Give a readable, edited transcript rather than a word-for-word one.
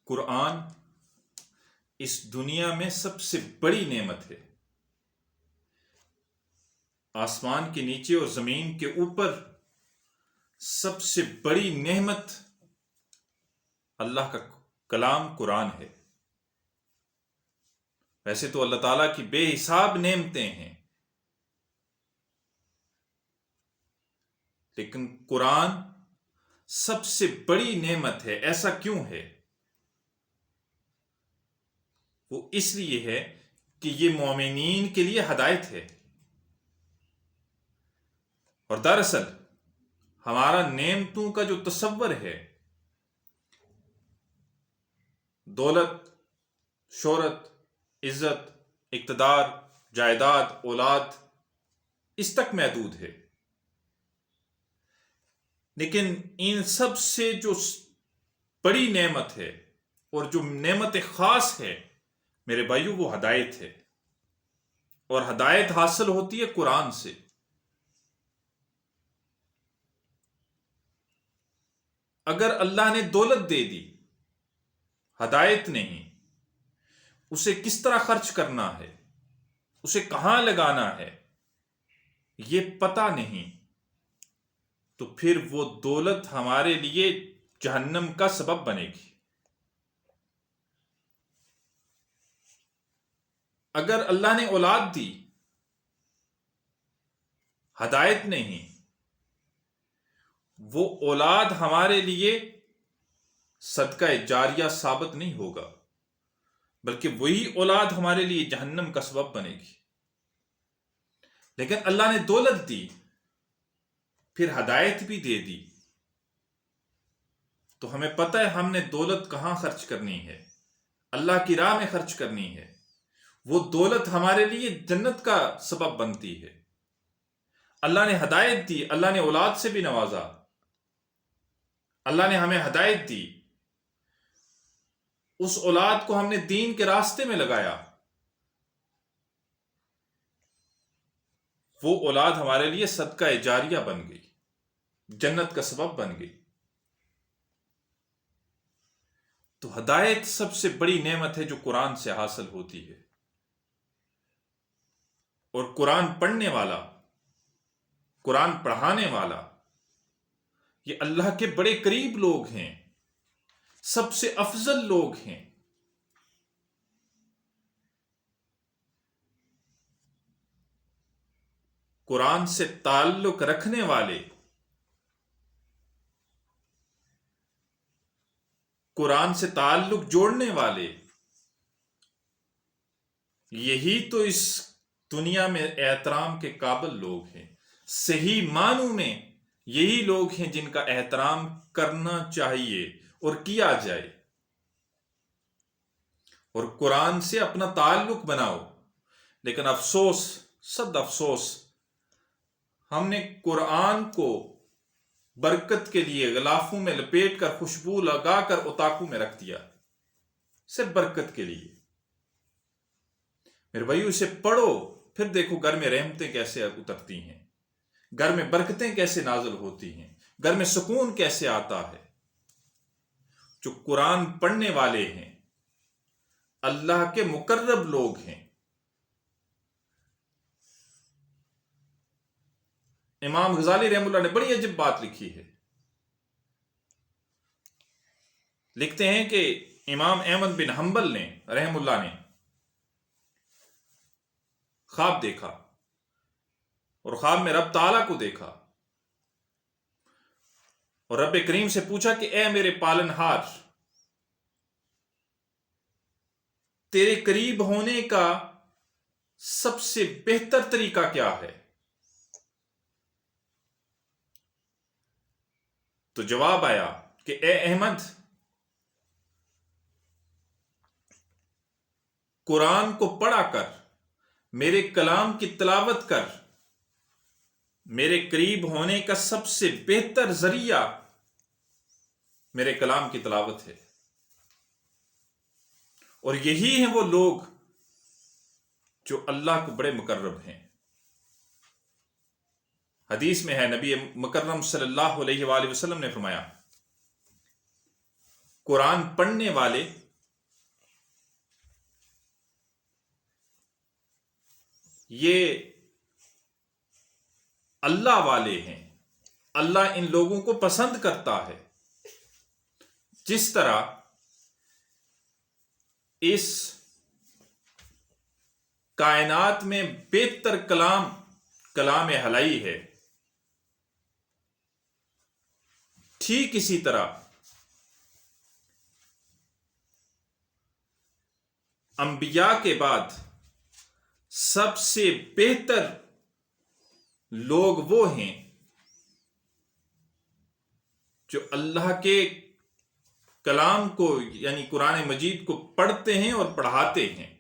قرآن اس دنیا میں سب سے بڑی نعمت ہے۔ آسمان کے نیچے اور زمین کے اوپر سب سے بڑی نعمت اللہ کا کلام قرآن ہے۔ ویسے تو اللہ تعالیٰ کی بے حساب نعمتیں ہیں، لیکن قرآن سب سے بڑی نعمت ہے۔ ایسا کیوں ہے؟ وہ اس لیے ہے کہ یہ مومنین کے لیے ہدایت ہے۔ اور دراصل ہمارا نعمتوں کا جو تصور ہے، دولت، شہرت، عزت، اقتدار، جائیداد، اولاد، اس تک محدود ہے۔ لیکن ان سب سے جو بڑی نعمت ہے اور جو نعمت خاص ہے میرے بھائیو، وہ ہدایت ہے۔ اور ہدایت حاصل ہوتی ہے قرآن سے۔ اگر اللہ نے دولت دے دی، ہدایت نہیں، اسے کس طرح خرچ کرنا ہے، اسے کہاں لگانا ہے، یہ پتہ نہیں، تو پھر وہ دولت ہمارے لیے جہنم کا سبب بنے گی۔ اگر اللہ نے اولاد دی، ہدایت نہیں، وہ اولاد ہمارے لیے صدقہ جاریہ ثابت نہیں ہوگا، بلکہ وہی اولاد ہمارے لیے جہنم کا سبب بنے گی۔ لیکن اللہ نے دولت دی، پھر ہدایت بھی دے دی، تو ہمیں پتہ ہے ہم نے دولت کہاں خرچ کرنی ہے، اللہ کی راہ میں خرچ کرنی ہے۔ وہ دولت ہمارے لیے جنت کا سبب بنتی ہے۔ اللہ نے ہدایت دی، اللہ نے اولاد سے بھی نوازا، اللہ نے ہمیں ہدایت دی، اس اولاد کو ہم نے دین کے راستے میں لگایا، وہ اولاد ہمارے لیے صدقہ جاریہ بن گئی، جنت کا سبب بن گئی۔ تو ہدایت سب سے بڑی نعمت ہے جو قرآن سے حاصل ہوتی ہے۔ اور قرآن پڑھنے والا، قرآن پڑھانے والا، یہ اللہ کے بڑے قریب لوگ ہیں، سب سے افضل لوگ ہیں۔ قرآن سے تعلق رکھنے والے، قرآن سے تعلق جوڑنے والے، یہی تو اس دنیا میں احترام کے قابل لوگ ہیں۔ صحیح معنوں میں یہی لوگ ہیں جن کا احترام کرنا چاہیے اور کیا جائے۔ اور قرآن سے اپنا تعلق بناؤ۔ لیکن افسوس، صد افسوس، ہم نے قرآن کو برکت کے لیے غلافوں میں لپیٹ کر، خوشبو لگا کر اوتاکوں میں رکھ دیا، صرف برکت کے لیے۔ میرے بھائیو، اسے پڑھو، پھر دیکھو گھر میں رحمتیں کیسے اترتی ہیں، گھر میں برکتیں کیسے نازل ہوتی ہیں، گھر میں سکون کیسے آتا ہے۔ جو قرآن پڑھنے والے ہیں، اللہ کے مقرب لوگ ہیں۔ امام غزالی رحمہ اللہ نے بڑی عجیب بات لکھی ہے۔ لکھتے ہیں کہ امام احمد بن حنبل نے رحمہ اللہ نے خواب دیکھا، اور خواب میں رب تعالیٰ کو دیکھا، اور رب کریم سے پوچھا کہ اے میرے پالنہار، تیرے قریب ہونے کا سب سے بہتر طریقہ کیا ہے؟ تو جواب آیا کہ اے احمد، قرآن کو پڑھا کر، میرے کلام کی تلاوت کر، میرے قریب ہونے کا سب سے بہتر ذریعہ میرے کلام کی تلاوت ہے۔ اور یہی ہیں وہ لوگ جو اللہ کو بڑے مقرب ہیں۔ حدیث میں ہے، نبی مکرم صلی اللہ علیہ وآلہ وسلم نے فرمایا قرآن پڑھنے والے یہ اللہ والے ہیں، اللہ ان لوگوں کو پسند کرتا ہے۔ جس طرح اس کائنات میں بہتر کلام حلائی ہے، ٹھیک اسی طرح انبیاء کے بعد سب سے بہتر لوگ وہ ہیں جو اللہ کے کلام کو یعنی قرآن مجید کو پڑھتے ہیں اور پڑھاتے ہیں۔